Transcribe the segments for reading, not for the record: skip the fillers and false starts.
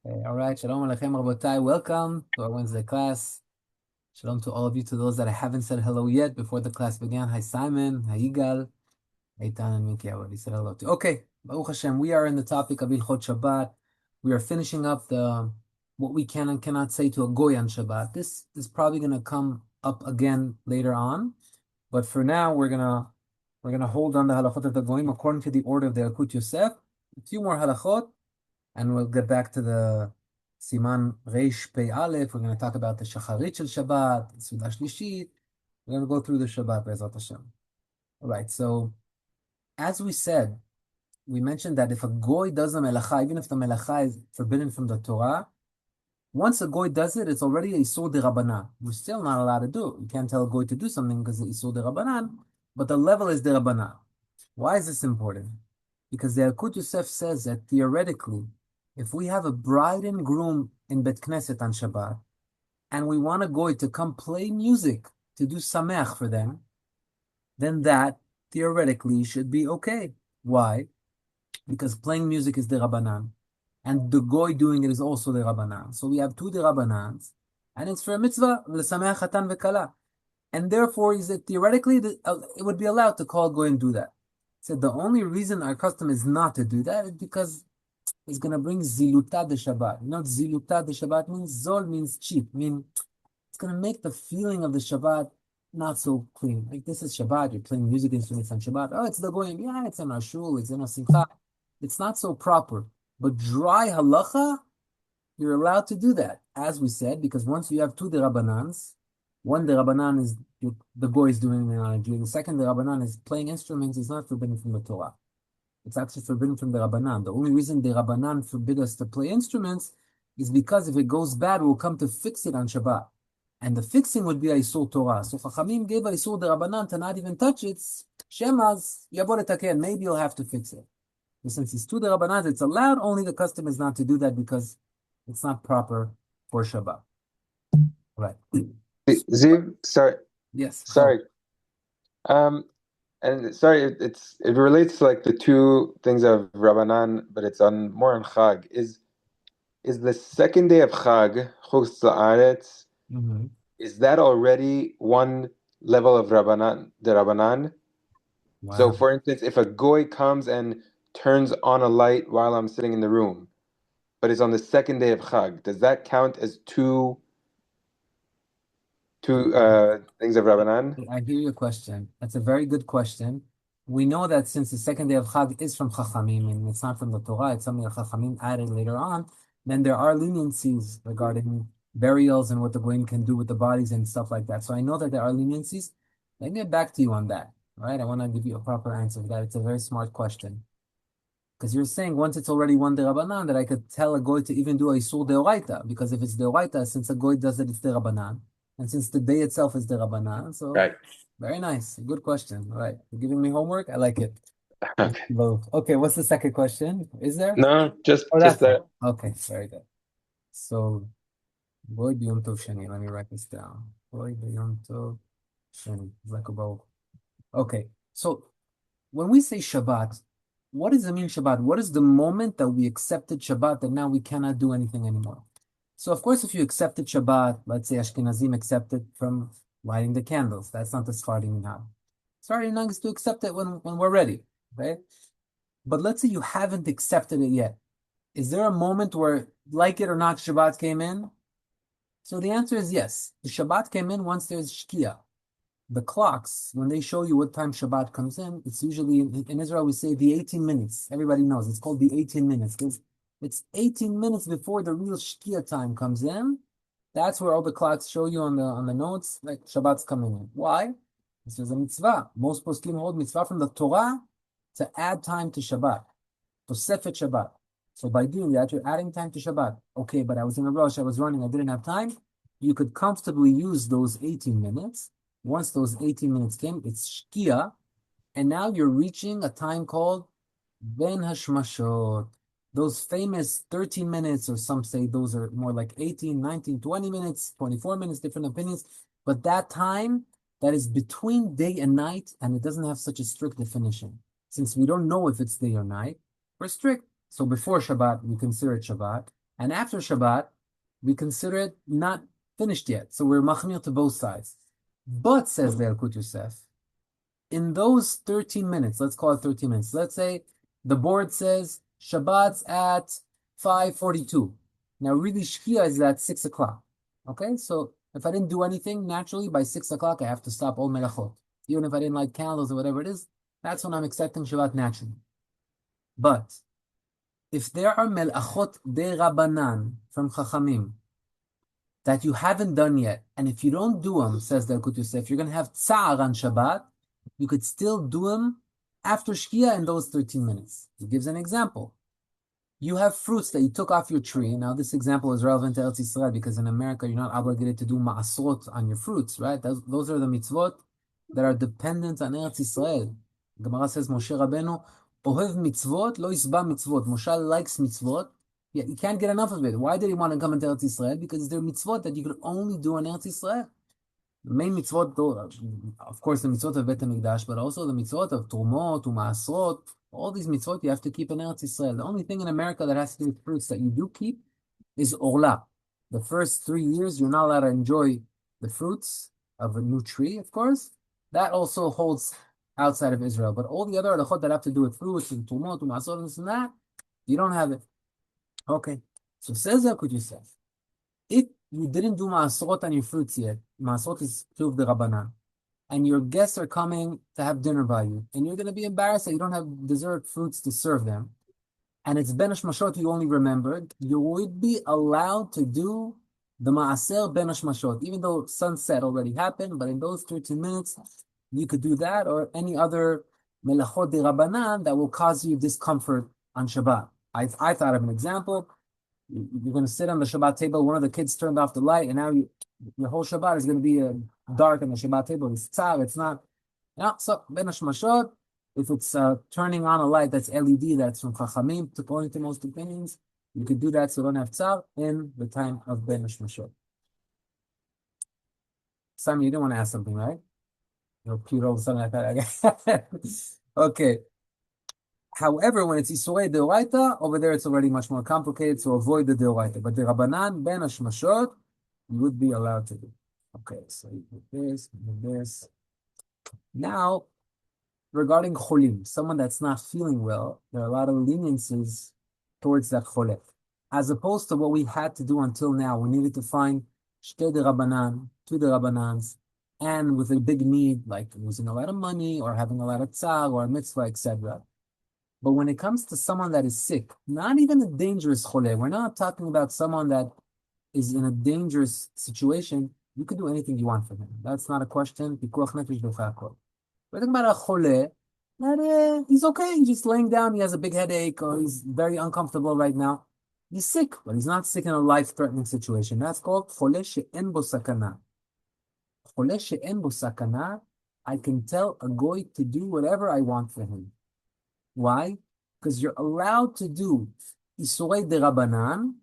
Okay, all right. Shalom Aleichem Rabotai. Welcome to our Wednesday class. Shalom to all of you, to those that I haven't said hello yet before the class began. Hi, Simon. Hi, Yigal. Eitan and Miki. I already said hello to. Okay, Baruch Hashem. We are in the topic of Ilchot Shabbat. We are finishing up the what we can and cannot say to a goy on Shabbat. This is probably going to come up again later on, but for now we're gonna hold on the halachot of the goyim according to the order of the Yalkut Yosef. A few more halachot and we'll get back to the Siman Reish Pei Aleph. We're going to talk about the Shacharit Shel Shabbat, Suda Shlishit. We're going to go through the Shabbat, Be'ezrat Hashem. All right, so as we said, we mentioned that if a goy does a melacha, even if the melacha is forbidden from the Torah, once a goy does it, it's already a Isur de Rabbanan. We're still not allowed to do it. You can't tell a goy to do something because it's Isur de Rabbanan, but the level is de Rabbanan. Why is this important? Because the Yalkut Yosef says that theoretically, if we have a bride and groom in Bet Knesset on Shabbat, and we want a goy to come play music to do sameach for them, then that theoretically should be okay. Why? Because playing music is the Rabbanan, and the goy doing it is also the Rabbanan. So we have two the Rabbanans, and it's for a mitzvah, l'sameach hatan v'kala. And therefore, is it theoretically it would be allowed to call goy and do that. So the only reason our custom is not to do that is because it's going to bring ziluta de Shabbat. You know what ziluta de Shabbat means? Zol means cheap. It's going to make the feeling of the Shabbat not so clean. Like, this is Shabbat, you're playing music instruments on Shabbat. Oh, it's the goyim. Yeah, it's in our shul, it's in our simcha. It's not so proper. But dry halacha, you're allowed to do that, as we said, because once you have two derabbanans, one derabanan is the goy is doing the second derabanan is playing instruments, is not forbidden from the Torah. It's actually forbidden from the Rabbanan. The only reason the Rabbanan forbid us to play instruments is because if it goes bad, we'll come to fix it on Shabbat. And the fixing would be Isur Torah. So Chachamim gave Isur the Rabbanan to not even touch it. Shemaz, Yabor Etaken, maybe you'll have to fix it. But since it's to the Rabbanan, it's allowed, only the custom is not to do that because it's not proper for Shabbat. Right. Ziv, sorry. Yes. Sorry. And sorry, it relates to like the two things of Rabbanan, but it's more on Chag. Is the second day of Chag, Chutz La'aretz, is that already one level of Rabbanan, the Rabbanan? Wow. So for instance, if a goy comes and turns on a light while I'm sitting in the room, but it's on the second day of Chag, does that count as two things of Rabbanan? I hear your question. That's a very good question. We know that since the second day of Chag is from Chachamim, and it's not from the Torah, it's something that Chachamim added later on, then there are leniencies regarding burials and what the Goyim can do with the bodies and stuff like that. So I know that there are leniencies. Let me get back to you on that, right? I want to give you a proper answer for that. It's a very smart question. Because you're saying once it's already one derabanan, that I could tell a goy to even do a isur deoraita, because if it's deoraita, since a goy does it, it's derabanan, and since the day itself is derabanan, so Right. very nice, good question. All right, you're giving me homework. I like it. Okay. Okay, what's the second question? Is there? No, just That's that. Okay, very good. So, goy biyom tov sheni. Let me write this down. Goy biyom tov sheni. Okay, so when we say Shabbat, what does it mean Shabbat? What is the moment that we accepted Shabbat that now we cannot do anything anymore? So of course, if you accepted Shabbat, let's say Ashkenazim accepted from lighting the candles. That's not the Sephardi minhag. Sephardi minhag is to accept it when we're ready, right? But let's say you haven't accepted it yet. Is there a moment where, like it or not, Shabbat came in? So the answer is yes. The Shabbat came in once there's Shkia. The clocks, when they show you what time Shabbat comes in, it's usually, in Israel, we say the 18 minutes. Everybody knows, it's called the 18 minutes. It's 18 minutes before the real Shkia time comes in. That's where all the clocks show you on the notes, like Shabbat's coming in. Why? This is a mitzvah. Most poskim hold mitzvah from the Torah to add time to Shabbat, to Sefet Shabbat. So by doing that, you're adding time to Shabbat. Okay, but I was in a rush, I was running, I didn't have time. You could comfortably use those 18 minutes. Once those 18 minutes came, it's Shkia, and now you're reaching a time called Ben Hashmashot. Those famous 13 minutes, or some say those are more like 18, 19, 20 minutes, 24 minutes, different opinions. But that time, that is between day and night, and it doesn't have such a strict definition. Since we don't know if it's day or night, we're strict. So before Shabbat, we consider it Shabbat. And after Shabbat, we consider it not finished yet. So we're machmir to both sides. But, says the Yalkut Yosef, in those 13 minutes, let's call it 13 minutes, let's say the board says Shabbat's at 5:42. Now, really, Shkia is at 6 o'clock. Okay, so if I didn't do anything, naturally, by 6 o'clock, I have to stop all melachot. Even if I didn't light candles or whatever it is, that's when I'm accepting Shabbat naturally. But if there are melachot de Rabbanan from Chachamim that you haven't done yet, and if you don't do them, says the Yalkut Yosef, you're going to have tsar on Shabbat, you could still do them after Shkia in those 13 minutes. He gives an example. You have fruits that you took off your tree. Now, this example is relevant to Eretz Yisrael because in America, you're not obligated to do ma'asrot on your fruits, right? Those are the mitzvot that are dependent on Eretz Yisrael. Gemara says, Moshe Rabbeinu, ohev mitzvot, lo yisba mitzvot. Moshe likes mitzvot. Yeah, he can't get enough of it. Why did he want to come into Eretz Yisrael? Because they're mitzvot that you could only do in Eretz Yisrael. The main mitzvot, though, of course, the mitzvot of Bet HaMikdash, but also the mitzvot of Trumot, U'Maasrot, all these mitzvot you have to keep in Eretz Yisrael. The only thing in America that has to do with fruits that you do keep is Orla. The first 3 years, you're not allowed to enjoy the fruits of a new tree, of course. That also holds outside of Israel. But all the other halachot that have to do with fruits and Trumot, U'Maasrot, and this and that, you don't have it. Okay. So says Yalkut Yosef, if you didn't do Maasrot on your fruits yet, Maasrot is two of the Rabbanan, and your guests are coming to have dinner by you, and you're going to be embarrassed that you don't have dessert fruits to serve them, and it's Ben Hashmashot you only remembered, you would be allowed to do the Maaser Ben Hashmashot, even though sunset already happened, but in those 13 minutes, you could do that, or any other Melachot de Rabbanan that will cause you discomfort on Shabbat. I thought of an example. You're going to sit on the Shabbat table. One of the kids turned off the light, and now your whole Shabbat is going to be dark on the Shabbat table. It's tzar. It's not. Yeah, so Ben Hashmashot, if it's turning on a light that's LED, that's from Chachamim, according to most opinions, you could do that so you don't have tzar in the time of Ben Hashmashot. Simon, you didn't want to ask something, right? You're cute all of a sudden. I thought. Okay. However, when it's Isurei Deoraita, over there it's already much more complicated, so avoid the Deoraita. But the Rabbanan, Ben Hashmashot, you would be allowed to do. Okay, so you put this, this. Now, regarding cholim, someone that's not feeling well, there are a lot of leniencies towards that cholet. As opposed to what we had to do until now, we needed to find shtei de Rabbanan, two de Rabbanans, and with a big need, like losing a lot of money, or having a lot of tzar, or a mitzvah, etc. But when it comes to someone that is sick, not even a dangerous chole, we're not talking about someone that is in a dangerous situation, you could do anything you want for him. That's not a question. We're talking about a chole that he's okay. He's just laying down. He has a big headache, or he's very uncomfortable right now. He's sick, but he's not sick in a life-threatening situation. That's called chole she'en bo sakana. Chole she'en bo sakana, I can tell a goy to do whatever I want for him. Why? Because you're allowed to do Isurei de Rabbanan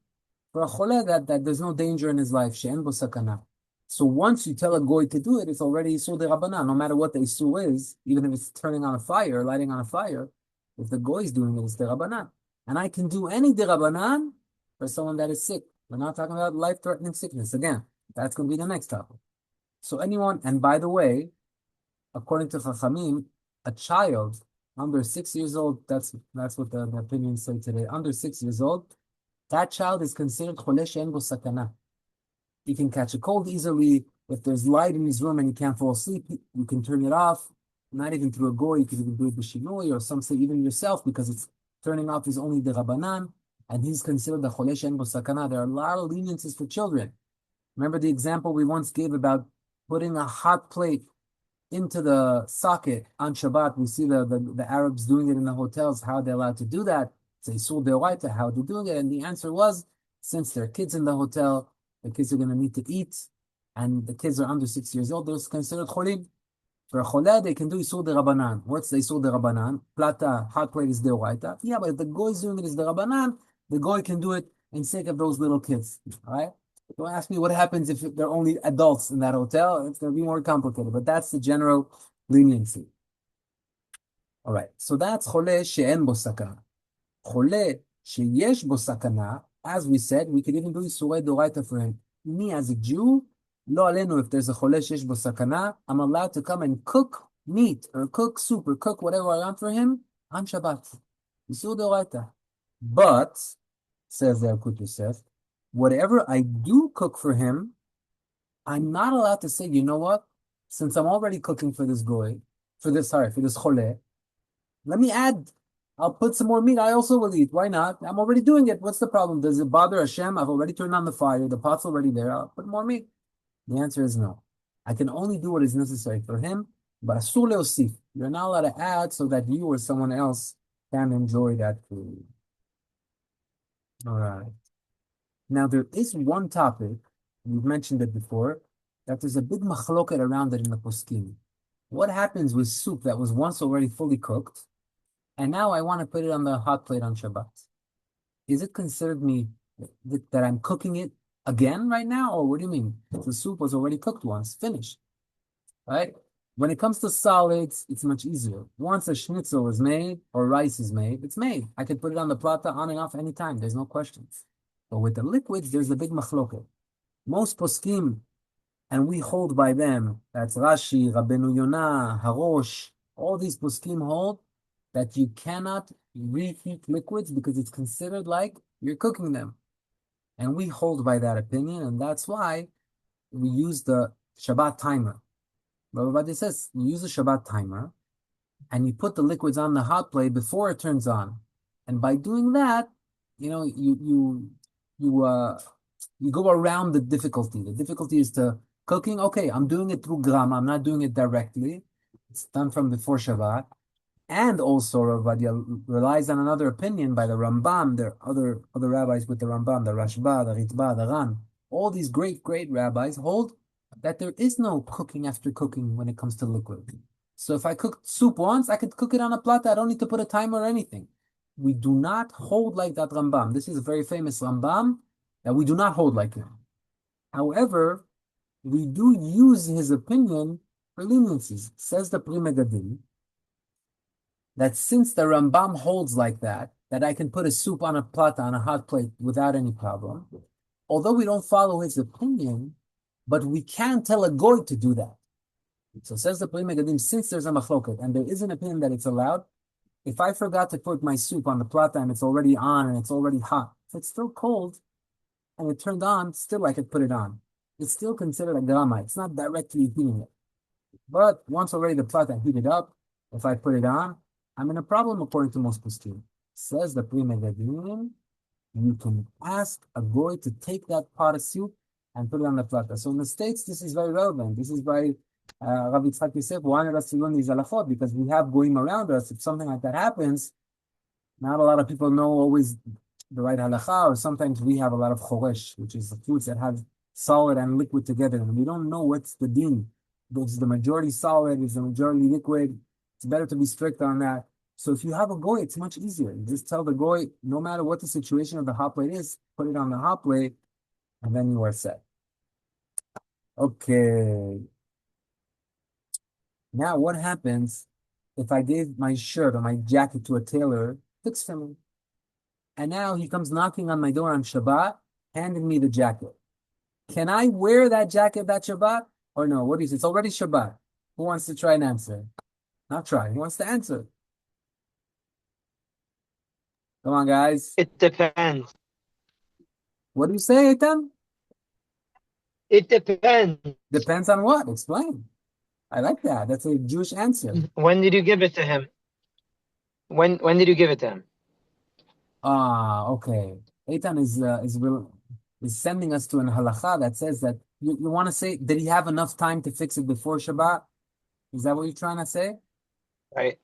for a chole that there's no danger in his life. She'en bo sakana. So once you tell a goy to do it, it's already Isur de Rabbanan. No matter what the Isur is, even if it's turning on a fire, lighting on a fire, if the goy is doing it, it's de Rabbanan. And I can do any de Rabbanan for someone that is sick. We're not talking about life-threatening sickness. Again, that's going to be the next topic. So anyone, and by the way, according to Chachamim, a child under 6 years old, that's what the opinions say today. Under 6 years old, that child is considered chole she'en bo sakana. He can catch a cold easily. If there's light in his room and he can't fall asleep, you can turn it off. Not even through a goy, you can even do it b'shinoi, or some say even yourself, because it's turning off is only the Rabbanan, and he's considered the chole she'en bo sakana. There are a lot of leniencies for children. Remember the example we once gave about putting a hot plate into the socket on Shabbat. We see the Arabs doing it in the hotels. How are they allowed to do that? Say Isul Deoraita, how they're doing it. And the answer was, since there are kids in the hotel, the kids are going to need to eat, and the kids are under 6 years old, they're considered cholim. For a cholah, they can do Isul de Rabbanan. What's the Isul de Rabbanan? Plata, hot plate is Deoraita. Yeah, but if the goy is doing it as the Rabbanan, the goy can do it in sake of those little kids. All right? Don't ask me what happens if there are only adults in that hotel. It's going to be more complicated, but that's the general leniency. All right, so that's chole she'en bo sakana. Chole sheyesh bo sakana, as we said, we could even do Isurei Doraita for him. Me, as a Jew, lo alenu, if there's a chole shesh bo sakana, I'm allowed to come and cook meat, or cook soup, or cook whatever I want for him on Shabbat. Isur Doraita. But, says the Yalkut Yosef, whatever I do cook for him, I'm not allowed to say, you know what? Since I'm already cooking for this goy, for this chole, let me add. I'll put some more meat. I also will eat. Why not? I'm already doing it. What's the problem? Does it bother Hashem? I've already turned on the fire. The pot's already there. I'll put more meat. The answer is no. I can only do what is necessary for him, but asur leosif. You're not allowed to add so that you or someone else can enjoy that food. All right. Now, there is one topic, we've mentioned it before, that there's a big machloket around it in the poskim. What happens with soup that was once already fully cooked, and now I want to put it on the hot plate on Shabbat? Is it considered me that I'm cooking it again right now, or what do you mean? The soup was already cooked once, finished, right? When it comes to solids, it's much easier. Once a schnitzel is made or rice is made, it's made. I can put it on the plata on and off anytime. There's no questions. But with the liquids, there's a big machloket. Most poskim, and we hold by them, that's Rashi, Rabbeinu Yonah, Harosh, all these poskim hold that you cannot reheat liquids because it's considered like you're cooking them. And we hold by that opinion, and that's why we use the Shabbat timer. Rabbi says you use a Shabbat timer, and you put the liquids on the hot plate before it turns on. And by doing that, you go around the difficulty. The difficulty is to cooking. Okay, I'm doing it through grama. I'm not doing it directly. It's done from before Shabbat. And also, Ravadia relies on another opinion by the Rambam. There are other rabbis with the Rambam, the Rashba, the Ritba, the Ran. All these great rabbis hold that there is no cooking after cooking when it comes to liquid. So if I cook soup once, I could cook it on a plata. I don't need to put a timer or anything. We do not hold like that Rambam. This is a very famous Rambam that we do not hold like him. However, we do use his opinion for leniencies. Says the Pri Megadim that since the Rambam holds like that I can put a soup on a plata, on a hot plate without any problem, although we don't follow his opinion, but we can tell a goy to do that. So says the Pri Megadim, since there's a machloket and there is an opinion that it's allowed, if I forgot to put my soup on the plata and it's already on and it's already hot, if it's still cold and it turned on, still I could put it on. It's still considered a grama. It's not directly heating it. But once already the plata heated up, if I put it on, I'm in a problem according to most poskim. Says the Pri Megadim, you can ask a goy to take that pot of soup and put it on the plata. So in the States, this is very relevant. This is why Rabbi Yitzchak Yosef wanted us to learn these halachot, because we have goyim around us. If something like that happens, not a lot of people know always the right halacha, or sometimes we have a lot of choresh, which is the foods that have solid and liquid together, and we don't know what's the din. Is the majority solid? Is the majority liquid? It's better to be strict on that. So if you have a goy, it's much easier. You just tell the goy, no matter what the situation of the hot plate is, put it on the hot plate, and then you are set. Okay. Now what happens if I gave my shirt or my jacket to a tailor, fix for me, and now he comes knocking on my door on Shabbat, handing me the jacket? Can I wear that jacket that Shabbat? Or no? What is it? It's already Shabbat. Who wants to try and answer? Not try. Who wants to answer? Come on, guys. It depends. What do you say, Eitan? It depends. Depends on what? Explain. I like that. That's a Jewish answer. When did you give it to him? When did you give it to him? Ah, okay. Eitan is sending us to an halacha that says that you want to say, did he have enough time to fix it before Shabbat? Is that what you're trying to say? Right.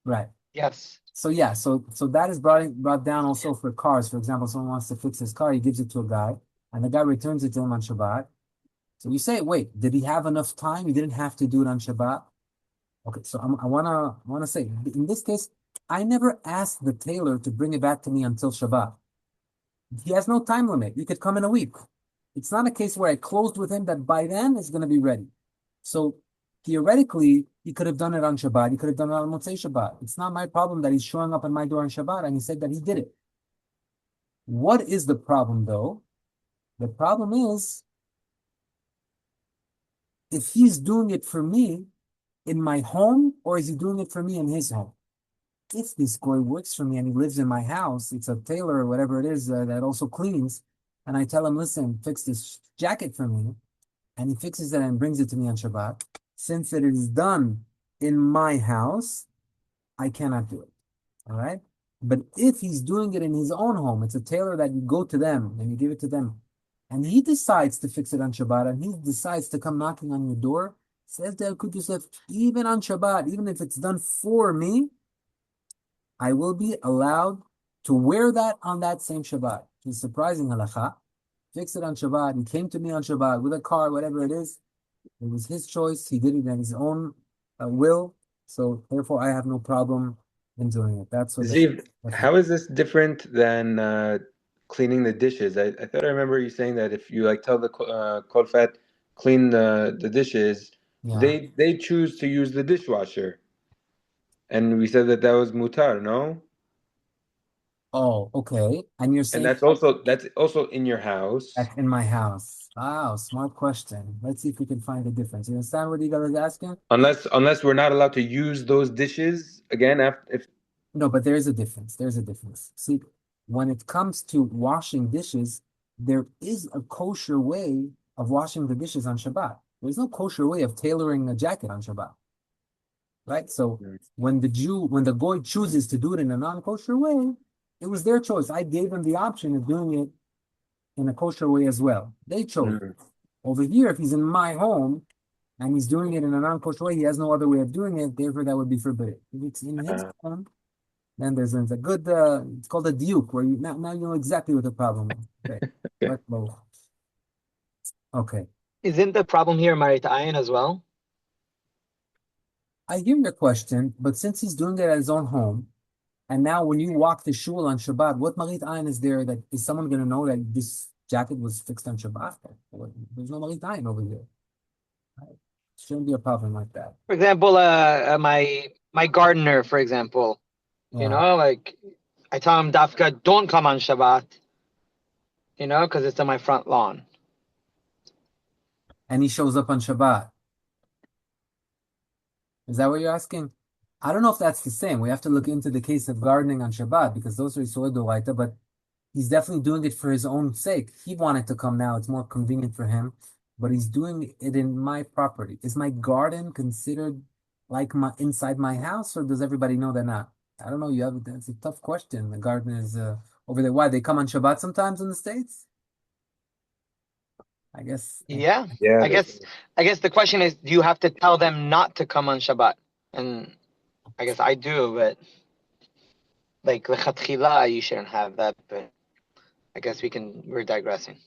Right. Yes. So yeah, so that is brought down also for cars. For example, someone wants to fix his car, he gives it to a guy, and the guy returns it to him on Shabbat. So you say, wait, did he have enough time? He didn't have to do it on Shabbat. Okay, so I wanna say, in this case, I never asked the tailor to bring it back to me until Shabbat. He has no time limit. You could come in a week. It's not a case where I closed with him that by then it's going to be ready. So theoretically, he could have done it on Shabbat. He could have done it on Motzei Shabbat. It's not my problem that he's showing up at my door on Shabbat and he said that he did it. What is the problem, though? The problem is if he's doing it for me in my home, or is he doing it for me in his home? If this guy works for me and he lives in my house, it's a tailor or whatever it is that also cleans, and I tell him, listen, fix this jacket for me, and he fixes it and brings it to me on Shabbat. Since it is done in my house, I cannot do it. All right. But if he's doing it in his own home, it's a tailor that you go to them and you give it to them, and he decides to fix it on Shabbat, and he decides to come knocking on your door, says the Yalkut Yosef, even on Shabbat, even if it's done for me, I will be allowed to wear that on that same Shabbat. It's surprising halacha. Fix it on Shabbat. He came to me on Shabbat with a car, whatever it is. It was his choice. He did it in his own will. So therefore, I have no problem in doing it. That's what the. Ziv, how is this different than cleaning the dishes? I thought I remember you saying that if you like tell the kolfat clean the dishes, Yeah. they choose to use the dishwasher, and we said that that was mutar, no? Oh, okay. And you're And saying that's also in your house, that's in my house. Wow, smart question. Let's see if we can find a difference. You understand what you guys are asking? unless we're not allowed to use those dishes again after if. No, but there is a difference. There's a difference. See, when it comes to washing dishes, there is a kosher way of washing the dishes on Shabbat. There's no kosher way of tailoring a jacket on Shabbat, right? So when the goy chooses to do it in a non-kosher way, it was their choice. I gave them the option of doing it in a kosher way as well. They chose. Mm, Over here, if he's in my home and he's doing it in a non-kosher way, he has no other way of doing it. Therefore, that would be forbidden. If it's in his uh, home, then there's a good, it's called a diuk, where you now you know exactly what the problem is. Okay. okay. Let's go. Okay. Isn't the problem here Marit Ayin as well? I hear your question, but since he's doing it at his own home, and now when you walk the shul on Shabbat, what Marit Ayin is there that is someone going to know that this jacket was fixed on Shabbat? There's no Marit Ayin over here. Right? Shouldn't be a problem like that. For example, my gardener, for example, Yeah. like I tell him, Dafka, don't come on Shabbat, because it's on my front lawn. And he shows up on Shabbat. Is that what you're asking? I don't know if that's the same. We have to look into the case of gardening on Shabbat because those are Yisroel Doraita, but he's definitely doing it for his own sake. He wanted to come now. It's more convenient for him, but he's doing it in my property. Is my garden considered like my inside my house, or does everybody know they're not? I don't know. That's a tough question. The garden is over there. Why? They come on Shabbat sometimes in the States? I guess. Yeah, Yeah, I guess I guess the question is, do you have to tell them not to come on Shabbat? And I guess I do, but like lechatchila, you shouldn't have that. But I guess we're digressing.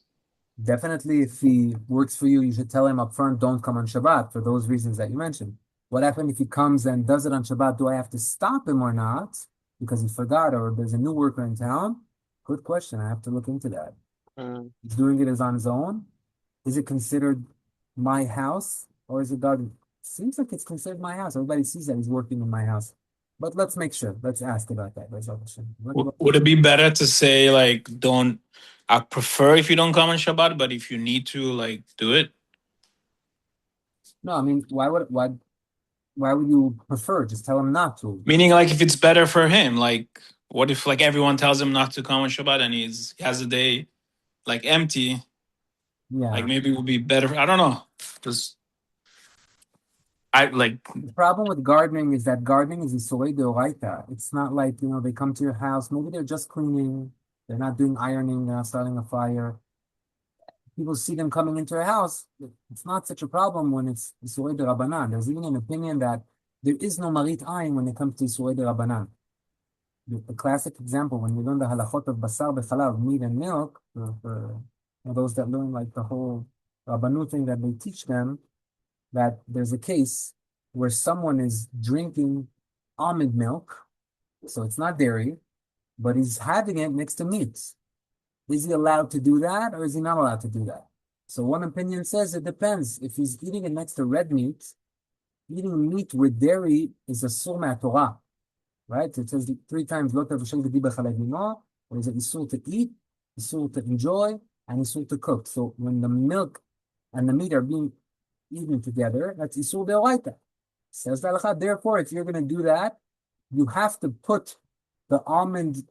Definitely, if he works for you, you should tell him up front, don't come on Shabbat for those reasons that you mentioned. What happens if he comes and does it on Shabbat? Do I have to stop him or not? Because he forgot, or there's a new worker in town? Good question. I have to look into that. Mm. He's doing it as on his own. Is it considered my house or is it garden? Seems like it's considered my house. Everybody sees that he's working in my house. But let's make sure. Let's ask about that. Would it be better to say like don't? I prefer if you don't come on Shabbat, but if you need to, like, do it. No, I mean, why would you prefer? Just tell him not to. Meaning, like, if it's better for him, like, what if like everyone tells him not to come on Shabbat and he has a day like empty? Like Yeah. maybe it would be better. I don't know. Just I like. The problem with gardening is that gardening is Isorei Deoraita. It's not like, they come to your house. Maybe they're just cleaning. They're not doing ironing. They're not starting a fire. People see them coming into your house. It's not such a problem when it's Isorei Rabbanan. There's even an opinion that there is no Marit Ayin when it comes to Isorei Rabbanan. The classic example, when you learn the halachot of basar b'chalav, meat and milk, for those that learn like the whole Rabbanu thing that they teach them, that there's a case where someone is drinking almond milk, so it's not dairy, but he's having it next to meat. Is he allowed to do that or is he not allowed to do that? So one opinion says it depends. If he's eating it next to red meat, eating meat with dairy is a sur Torah, right? It says 3 times, lo tavshel v'di b'chalev mimo, or is it isur to eat Isur to enjoy, and Isur to cook. So when the milk and the meat are being eaten together, that's Isur Deoraita. Says the halakha. Therefore, if you're going to do that, you have to put the almond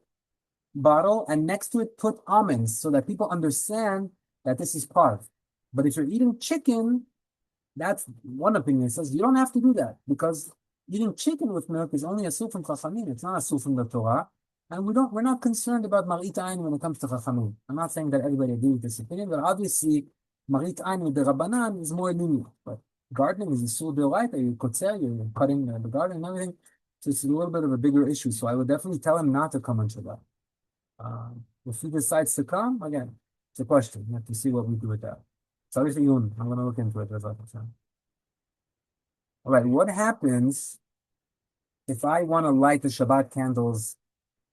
bottle and next to it put almonds so that people understand that this is part. But if you're eating chicken, that's one opinion. It says you don't have to do that because eating chicken with milk is only a sur from Chachamim. It's not a sur from the Torah. And we're not concerned about Marit Ayin when it comes to Chachamim. I'm not saying that everybody agrees with this opinion, but obviously Marit Ayin with the Rabbanan is more lenient. But gardening is a sur deoraita. You're kotzer, you're cutting the garden and everything. So it's a little bit of a bigger issue. So I would definitely tell him not to come on Shabbat. If he decides to come, again, it's a question. You have to see what we do with that. So obviously, I'm going to look into it. All right, what happens if I want to light the Shabbat candles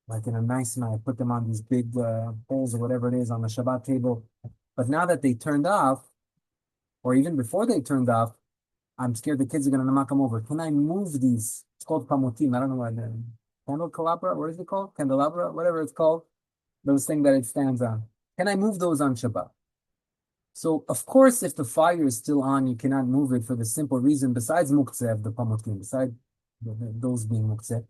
like in a nice night, put them on these big bowls or whatever it is on the Shabbat table, but now that they turned off, or even before they turned off, I'm scared the kids are going to knock them over. Can I move these? It's called pamotim. I don't know what candelabra. What is it called? Candelabra, whatever it's called. Those things that it stands on. Can I move those on Shabbat? So, of course, if the fire is still on, you cannot move it for the simple reason, besides muktzeh, the pamotim, besides those being muktzeh,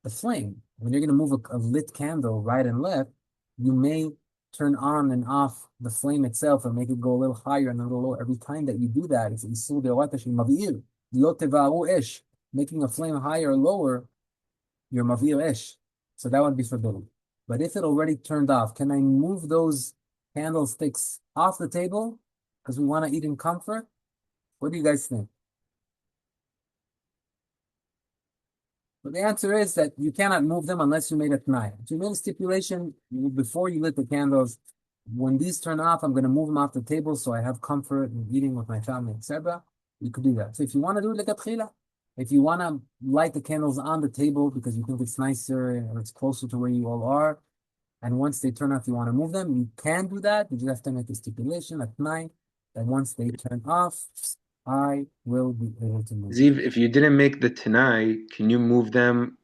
the flame. When you're going to move a lit candle right and left, you may turn on and off the flame itself and make it go a little higher and a little lower. Every time that you do that, it's isur deoraita shel mav'ir, liot tevaru esh, making a flame higher or lower, you're mav'ir esh. So that would be forbidden. But if it already turned off, can I move those candlesticks off the table because we want to eat in comfort? What do you guys think? Well, the answer is that you cannot move them unless you made a t'nai. If you made a stipulation before you lit the candles, when these turn off, I'm going to move them off the table so I have comfort in eating with my family, etc. You could do that. So if you want to do it like a tchila, if you want to light the candles on the table because you think it's nicer or it's closer to where you all are, and once they turn off, you want to move them, you can do that. You just have to make a stipulation at night that once they turn off, I will be able to move. Ziv, if you didn't make the Tanai, can you move them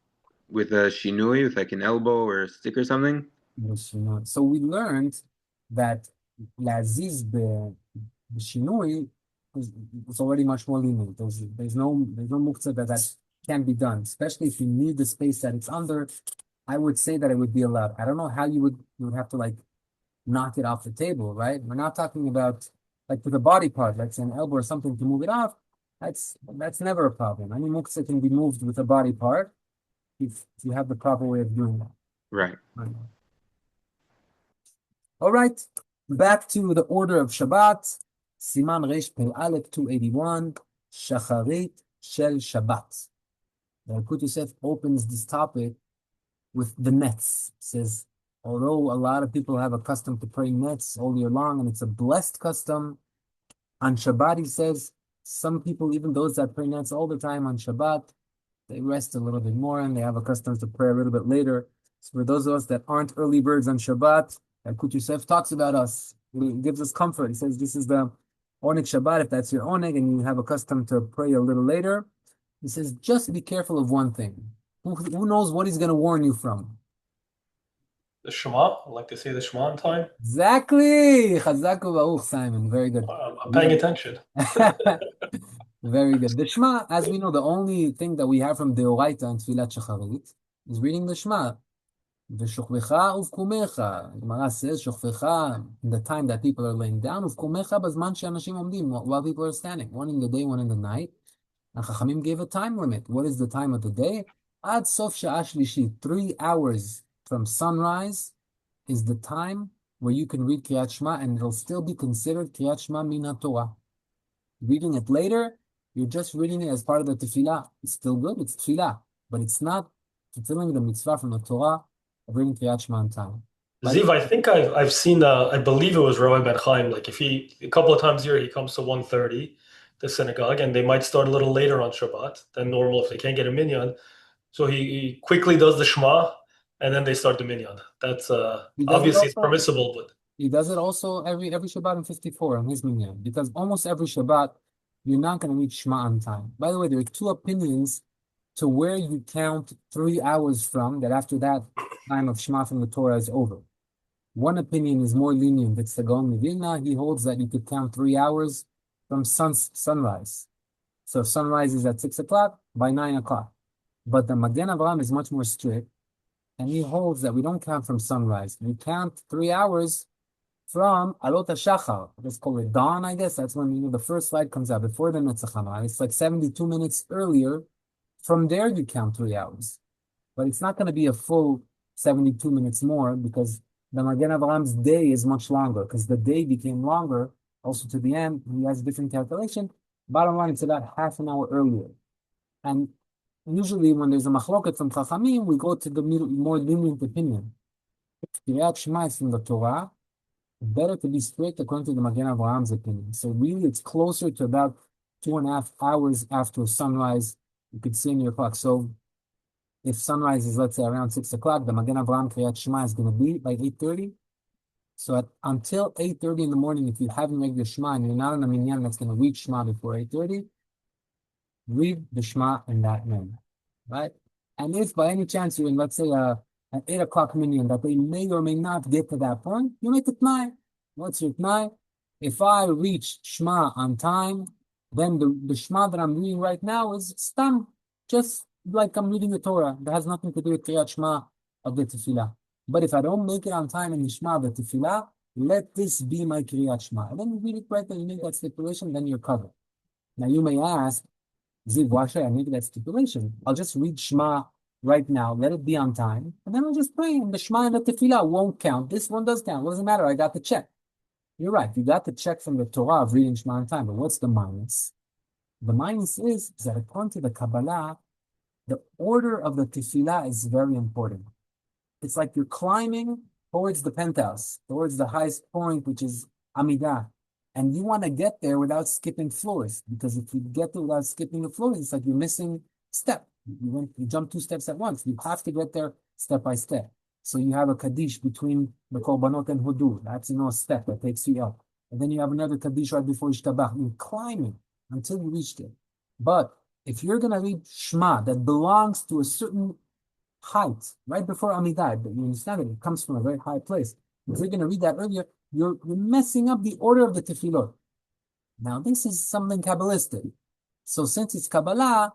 with a shinui, with like an elbow or a stick or something? So we learned that Laziz Shinui is already much more lenient. There's no muktzah that can be done, especially if you need the space that it's under. I would say that it would be allowed. I don't know how you would have to like knock it off the table, right? We're not talking about like with a body part, like an elbow or something to move it off. That's never a problem. Any muktzah can be moved with a body part if you have the proper way of doing that. Right. All right, back to the order of Shabbat. Siman Reish Pel Aleph 281, Shacharit Shel Shabbat. The Yalkut Yosef opens this topic with the nets. It says, although a lot of people have a custom to praying nets all year long, and it's a blessed custom, on Shabbat, he says, some people, even those that pray nets all the time on Shabbat, they rest a little bit more and they have a custom to pray a little bit later. So for those of us that aren't early birds on Shabbat, Yalkut Yosef talks about us. He gives us comfort. He says this is the Oneg Shabbat, if that's your Oneg and you have a custom to pray a little later. He says, just be careful of one thing. Who knows what he's going to warn you from? The Shema, I like to say the Shema in time. Exactly. Chazak u'Baruch, Simon. Very good. I'm paying attention. Very good. The Shema, as we know, the only thing that we have from Deoraita and Tfilat Shacharit is reading the Shema. V'shokvecha uvkumecha. Gemara says, shokvecha, in the time that people are laying down, uvkumecha bazman she'anashim omdim, while people are standing. One in the day, one in the night. And Chachamim gave a time limit. What is the time of the day? Ad sof she'ah shlishit, 3 hours from sunrise is the time where you can read Kriyat Shema and it'll still be considered Kriyat Shema min HaTorah. Reading it later, you're just reading it as part of the tefillah. It's still good, it's tefillah, but it's not fulfilling the mitzvah from the Torah of reading Kriyat Shema on time. Ziv, I think I've seen, I believe it was Rabbi Ben Chaim, like if he, a couple of times a year, he comes to 1:30, the synagogue, and they might start a little later on Shabbat than normal if they can't get a minyan. So he quickly does the Shema, and then they start the minyan. That's obviously it's permissible, but he does it also every Shabbat in 54 on his minyan, because almost every Shabbat you're not going to read Shema on time. By the way, there are two opinions to where you count 3 hours from, that after that time of Shema from the Torah is over. One opinion is more lenient. It's the Gaon Vilna. He holds that you could count 3 hours from sunrise. So if sunrise is at 6 o'clock, by 9 o'clock. But the Magen Avraham is much more strict, and he holds that we don't count from sunrise. We count 3 hours from Alot HaShachar. Let's call it dawn, I guess. That's when the first light comes out, before the Netzach. It's like 72 minutes earlier. From there, you count 3 hours. But it's not going to be a full 72 minutes more, because the Magen Avrahams day is much longer, because the day became longer also to the end. He has a different calculation. Bottom line, it's about half an hour earlier. And usually when there's a machloket from Chachamim, we go to the more lenient opinion. Kriyat Shema is from the Torah. Better to be strict according to the Magen Abraham's opinion. So really, it's closer to about 2.5 hours after sunrise. You could see in your clock. So if sunrise is, let's say, around 6 o'clock, the Magen Avraham Kriyat Shema is going to be by 8:30. So until 8:30 in the morning, if you haven't read the Shema and you're not in a minyan that's going to read Shema before 8:30, read the Shema in that manner, right? And if by any chance you're in, let's say, an 8 o'clock minyan that they may or may not get to that point, you make it 9. What's your 9? If I reach Shema on time, then the Shema that I'm reading right now is stam, just like I'm reading the Torah. That has nothing to do with Kriyat Shema of the Tefillah. But if I don't make it on time in the Shema of the Tefillah, let this be my Kriyat Shema. And then you read it right there, you make that stipulation, then you're covered. Now you may ask, Ziv, why should I make that stipulation? I'll just read Shema right now, let it be on time, and then I'll just pray, and the Shema and the Tefillah won't count. This one does count. What does it matter? I got the check. You're right. You got the check from the Torah of reading Shema on time, but what's the minus? The minus is that according to the Kabbalah, the order of the Tefillah is very important. It's like you're climbing towards the penthouse, towards the highest point, which is Amidah. And you want to get there without skipping floors, because if you get there without skipping the floors, it's like you're missing a step. You jump 2 steps at once. You have to get there step by step. So you have a Kaddish between the Korbanot and Hudur. That's a step that takes you up. And then you have another Kaddish right before Ishtabach. You're climbing until you reach there. But if you're going to read Shema that belongs to a certain height, right before Amidah, but you understand it comes from a very high place. If you're going to read that earlier, you're messing up the order of the tefillot. Now, this is something Kabbalistic. So since it's Kabbalah,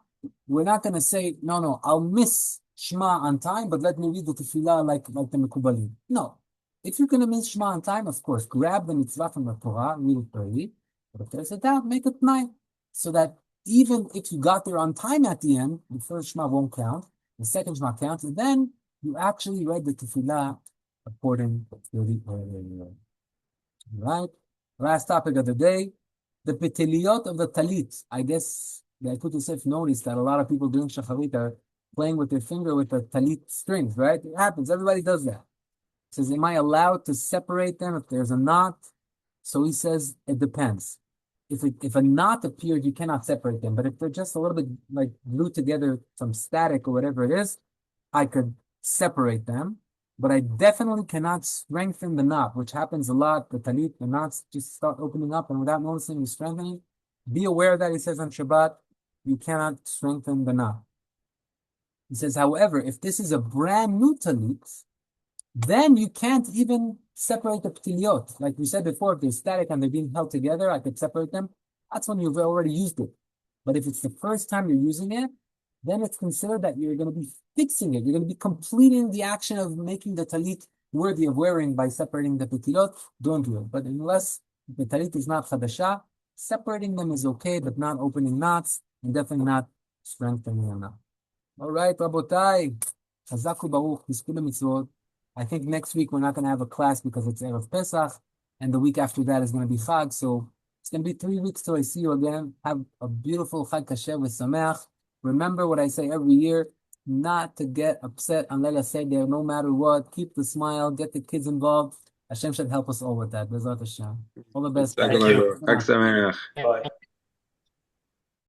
we're not going to say, no, I'll miss Shema on time, but let me read the tefillah like the Mekubalim. No. If you're going to miss Shema on time, of course, grab the mitzvah from the Torah, read it early. But if there's a doubt, make it 9. So that even if you got there on time at the end, the first Shema won't count, the second Shema counts, and then you actually read the tefillah according to the order. Right? Last topic of the day, the petiliyot of the talit. I guess the Yalkut Yosef noticed that a lot of people doing shacharit are playing with their finger with the talit strings, right? It happens. Everybody does that. He says, am I allowed to separate them if there's a knot? So he says, it depends. If a knot appeared, you cannot separate them. But if they're just a little bit like glued together, some static or whatever it is, I could separate them. But I definitely cannot strengthen the knot, which happens a lot. The talit, the knots just start opening up, and without noticing, you strengthening. Be aware that he says on Shabbat, you cannot strengthen the knot. He says, however, if this is a brand new talit, then you can't even separate the ptiliot. Like we said before, if they're static and they're being held together, I could separate them. That's when you've already used it. But if it's the first time you're using it, then it's considered that you're going to be fixing it. You're going to be completing the action of making the talit worthy of wearing by separating the petilot. Don't do it. But unless the talit is not chadasha, separating them is okay, but not opening knots and definitely not strengthening a knot. All right, Rabotai. Chazaku Baruch, Yizku Mitzvot. I think next week we're not going to have a class because it's Erev Pesach, and the week after that is going to be Chag. So it's going to be 3 weeks till I see you again. Have a beautiful Chag Kasher with Sameach. Remember what I say every year, not to get upset on Leila Seder, no matter what. Keep the smile, get the kids involved. Hashem should help us all with that. Bezrat Hashem. All the best. Thank you. Chag Sameach. Bye.